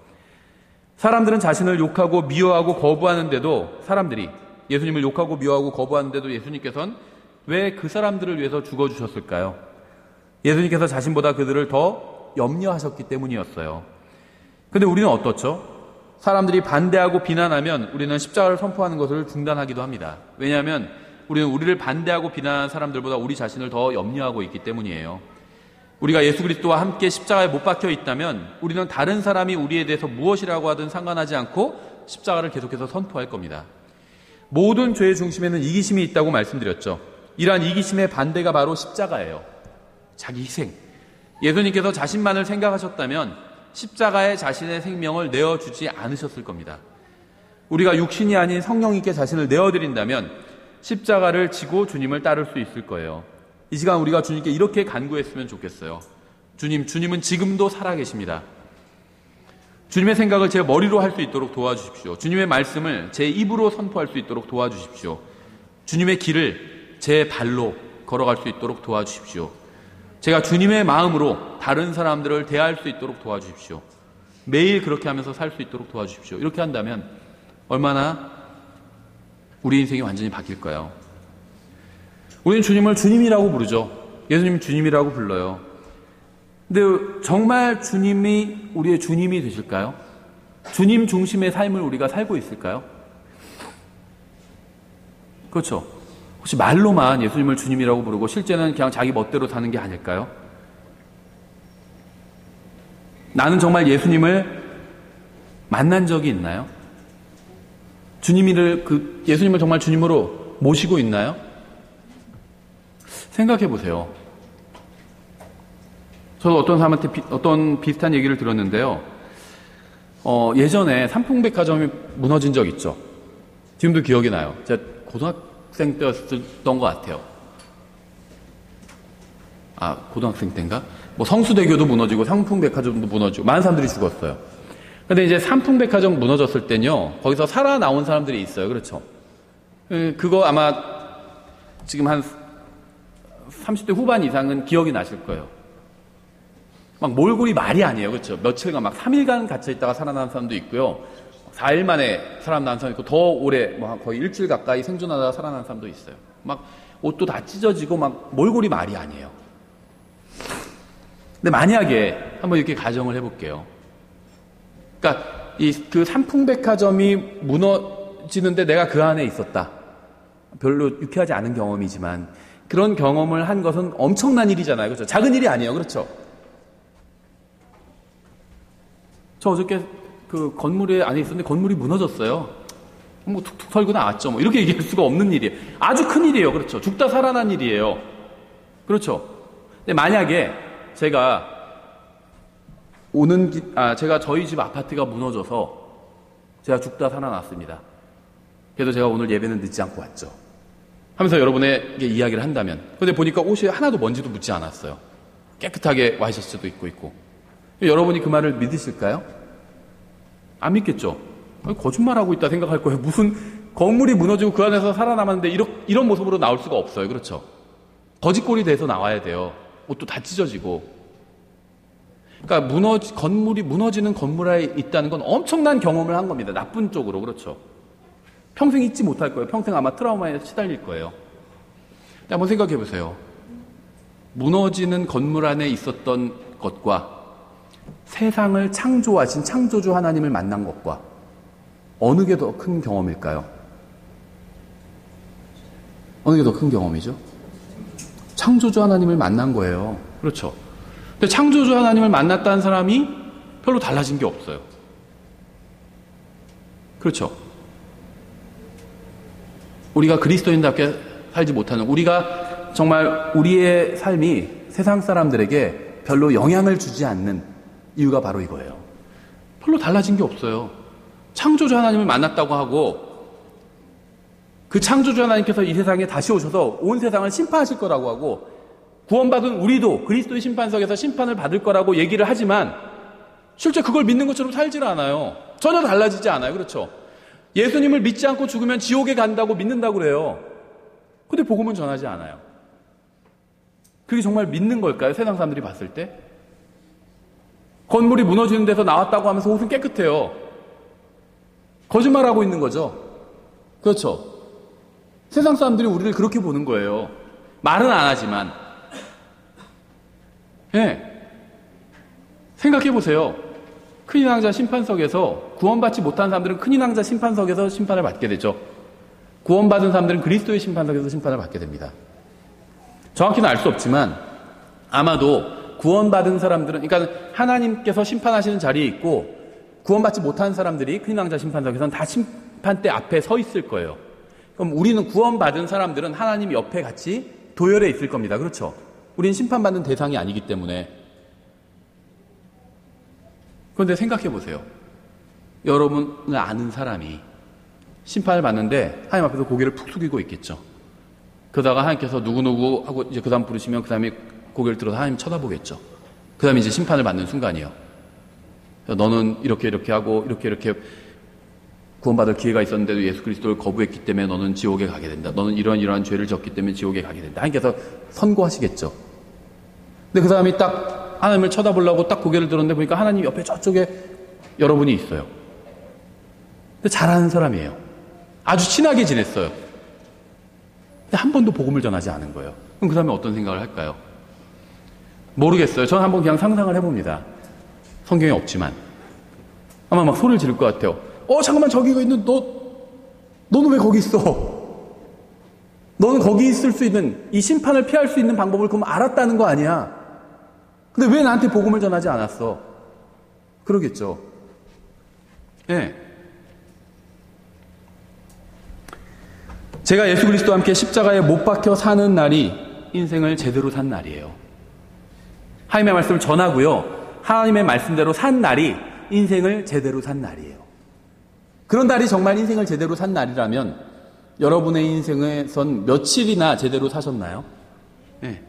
사람들은 자신을 욕하고 미워하고 거부하는데도, 사람들이 예수님을 욕하고 미워하고 거부하는데도 예수님께서는 왜 그 사람들을 위해서 죽어주셨을까요? 예수님께서 자신보다 그들을 더 염려하셨기 때문이었어요. 근데 우리는 어떻죠? 사람들이 반대하고 비난하면 우리는 십자가를 선포하는 것을 중단하기도 합니다. 왜냐하면 우리는 우리를 반대하고 비난하는 사람들보다 우리 자신을 더 염려하고 있기 때문이에요. 우리가 예수 그리스도와 함께 십자가에 못 박혀 있다면 우리는 다른 사람이 우리에 대해서 무엇이라고 하든 상관하지 않고 십자가를 계속해서 선포할 겁니다. 모든 죄의 중심에는 이기심이 있다고 말씀드렸죠. 이러한 이기심의 반대가 바로 십자가예요. 자기 희생. 예수님께서 자신만을 생각하셨다면 십자가에 자신의 생명을 내어주지 않으셨을 겁니다. 우리가 육신이 아닌 성령님께 자신을 내어드린다면 십자가를 지고 주님을 따를 수 있을 거예요. 이 시간 우리가 주님께 이렇게 간구했으면 좋겠어요. 주님은 지금도 살아계십니다. 주님의 생각을 제 머리로 할 수 있도록 도와주십시오. 주님의 말씀을 제 입으로 선포할 수 있도록 도와주십시오. 주님의 길을 제 발로 걸어갈 수 있도록 도와주십시오. 제가 주님의 마음으로 다른 사람들을 대할 수 있도록 도와주십시오. 매일 그렇게 하면서 살 수 있도록 도와주십시오. 이렇게 한다면 얼마나 우리 인생이 완전히 바뀔까요? 우리는 주님을 주님이라고 부르죠. 예수님 주님이라고 불러요. 근데 정말 주님이 우리의 주님이 되실까요? 주님 중심의 삶을 우리가 살고 있을까요? 그렇죠. 혹시 말로만 예수님을 주님이라고 부르고 실제는 그냥 자기 멋대로 사는 게 아닐까요? 나는 예수님을 만난 적이 있나요? 예수님을 정말 주님으로 모시고 있나요? 생각해 보세요. 저도 어떤 사람한테 어떤 비슷한 얘기를 들었는데요. 예전에 삼풍백화점이 무너진 적 있죠. 지금도 기억이 나요. 제가 고등학생 때였던 것 같아요. 고등학생 때인가? 성수대교도 무너지고 삼풍백화점도 무너지고 많은 사람들이 죽었어요. 근데 이제 삼풍백화점 무너졌을 땐요, 거기서 살아나온 사람들이 있어요. 그렇죠? 그거 아마 지금 한 30대 후반 이상은 기억이 나실 거예요. 몰골이 말이 아니에요. 그렇죠? 며칠간 3일간 갇혀있다가 살아난 사람도 있고요. 4일 만에 살아난 사람도 있고, 더 오래, 거의 일주일 가까이 생존하다가 살아난 사람도 있어요. 옷도 다 찢어지고, 몰골이 말이 아니에요. 근데 만약에, 한번 이렇게 가정을 해볼게요. 그러니까, 그 삼풍백화점이 무너지는데 내가 그 안에 있었다. 별로 유쾌하지 않은 경험이지만, 그런 경험을 한 것은 엄청난 일이잖아요. 그렇죠? 작은 일이 아니에요. 그렇죠? 저 어저께 그 건물에 안에 있었는데 건물이 무너졌어요. 툭툭 털고 나왔죠. 이렇게 얘기할 수가 없는 일이에요. 아주 큰 일이에요. 그렇죠. 죽다 살아난 일이에요. 그렇죠. 근데 만약에 제가 저희 집 아파트가 무너져서 제가 죽다 살아났습니다. 그래도 제가 오늘 예배는 늦지 않고 왔죠. 하면서 여러분에게 이야기를 한다면, 근데 보니까 옷이 하나도 먼지도 묻지 않았어요. 깨끗하게 와이셔츠도 입고 있고. 여러분이 그 말을 믿으실까요? 안 믿겠죠? 거짓말하고 있다 생각할 거예요. 무슨 건물이 무너지고 그 안에서 살아남았는데 이런 모습으로 나올 수가 없어요. 그렇죠? 거짓골이 돼서 나와야 돼요. 옷도 다 찢어지고. 그러니까 건물이 무너지는 건물에 있다는 건 엄청난 경험을 한 겁니다. 나쁜 쪽으로. 그렇죠? 평생 잊지 못할 거예요. 평생 아마 트라우마에 시달릴 거예요. 한번 생각해 보세요. 무너지는 건물 안에 있었던 것과 세상을 창조하신 창조주 하나님을 만난 것과 어느 게 더 큰 경험일까요? 어느 게 더 큰 경험이죠? 창조주 하나님을 만난 거예요. 그렇죠? 근데 창조주 하나님을 만났다는 사람이 별로 달라진 게 없어요. 그렇죠? 우리가 그리스도인답게 살지 못하는, 우리가 정말 우리의 삶이 세상 사람들에게 별로 영향을 주지 않는 이유가 바로 이거예요. 별로 달라진 게 없어요. 창조주 하나님을 만났다고 하고, 그 창조주 하나님께서 이 세상에 다시 오셔서 온 세상을 심판하실 거라고 하고, 구원받은 우리도 그리스도의 심판석에서 심판을 받을 거라고 얘기를 하지만 실제 그걸 믿는 것처럼 살질 않아요. 전혀 달라지지 않아요. 그렇죠? 예수님을 믿지 않고 죽으면 지옥에 간다고 믿는다고 그래요. 근데 복음은 전하지 않아요. 그게 정말 믿는 걸까요? 세상 사람들이 봤을 때? 건물이 무너지는 데서 나왔다고 하면서 옷은 깨끗해요. 거짓말하고 있는 거죠. 그렇죠? 세상 사람들이 우리를 그렇게 보는 거예요. 말은 안 하지만. 생각해 보세요. 큰인왕자 심판석에서 구원받지 못한 사람들은 큰인왕자 심판석에서 심판을 받게 되죠. 구원받은 사람들은 그리스도의 심판석에서 심판을 받게 됩니다. 정확히는 알 수 없지만 아마도 구원받은 사람들은, 그러니까 하나님께서 심판하시는 자리에 있고 구원받지 못한 사람들이 큰인왕자 심판석에서는 다 심판대 앞에 서 있을 거예요. 그럼 우리는 구원받은 사람들은 하나님 옆에 같이 도열에 있을 겁니다. 그렇죠? 우리는 심판받는 대상이 아니기 때문에. 그런데 생각해 보세요. 여러분을 아는 사람이 심판을 받는데 하나님 앞에서 고개를 푹 숙이고 있겠죠. 그러다가 하나님께서 누구누구 하고 이제 그 다음 부르시면 그 다음에 고개를 들어서 하나님 쳐다보겠죠. 그 다음에 이제 심판을 받는 순간이요. 너는 이렇게 하고 이렇게 구원받을 기회가 있었는데도 예수 그리스도를 거부했기 때문에 너는 지옥에 가게 된다. 너는 이러한 죄를 졌기 때문에 지옥에 가게 된다. 하나님께서 선고하시겠죠. 근데 그 사람이 딱 하나님을 쳐다보려고 딱 고개를 들었는데 보니까 하나님 옆에 저쪽에 여러분이 있어요. 근데 잘하는 사람이에요. 아주 친하게 지냈어요. 근데 한 번도 복음을 전하지 않은 거예요. 그럼 그 사람이 어떤 생각을 할까요? 모르겠어요. 저는 한번 그냥 상상을 해봅니다. 성경에 없지만. 아마 막 소리를 지를 것 같아요. 잠깐만, 저기 있는 너는 왜 거기 있어? 너는 거기 있을 수 있는, 이 심판을 피할 수 있는 방법을 그럼 알았다는 거 아니야? 근데 왜 나한테 복음을 전하지 않았어? 그러겠죠. 예. 제가 예수 그리스도와 함께 십자가에 못 박혀 사는 날이 인생을 제대로 산 날이에요. 하나님의 말씀을 전하고요. 하나님의 말씀대로 산 날이 인생을 제대로 산 날이에요. 그런 날이 정말 인생을 제대로 산 날이라면 여러분의 인생에선 며칠이나 제대로 사셨나요? 네.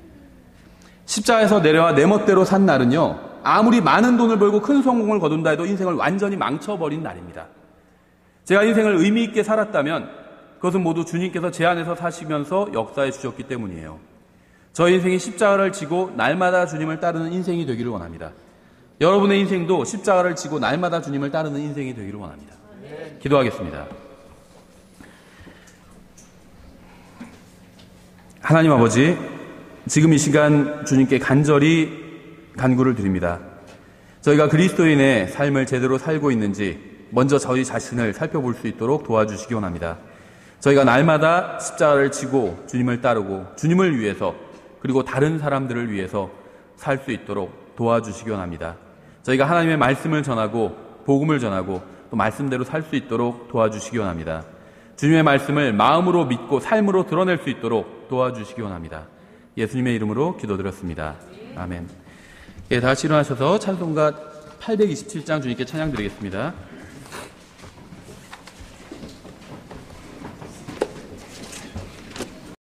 십자가에서 내려와 내 멋대로 산 날은요. 아무리 많은 돈을 벌고 큰 성공을 거둔다 해도 인생을 완전히 망쳐버린 날입니다. 제가 인생을 의미 있게 살았다면 그것은 모두 주님께서 제 안에서 사시면서 역사해 주셨기 때문이에요. 저희 인생이 십자가를 지고 날마다 주님을 따르는 인생이 되기를 원합니다. 여러분의 인생도 십자가를 지고 날마다 주님을 따르는 인생이 되기를 원합니다. 기도하겠습니다. 하나님 아버지, 지금 이 시간 주님께 간절히 간구를 드립니다. 저희가 그리스도인의 삶을 제대로 살고 있는지 먼저 저희 자신을 살펴볼 수 있도록 도와주시기 원합니다. 저희가 날마다 십자가를 지고 주님을 따르고 주님을 위해서 그리고 다른 사람들을 위해서 살 수 있도록 도와주시기 원합니다. 저희가 하나님의 말씀을 전하고 복음을 전하고 또 말씀대로 살 수 있도록 도와주시기 원합니다. 주님의 말씀을 마음으로 믿고 삶으로 드러낼 수 있도록 도와주시기 원합니다. 예수님의 이름으로 기도드렸습니다. 아멘. 다 같이 일어나셔서 찬송가 827장 주님께 찬양 드리겠습니다.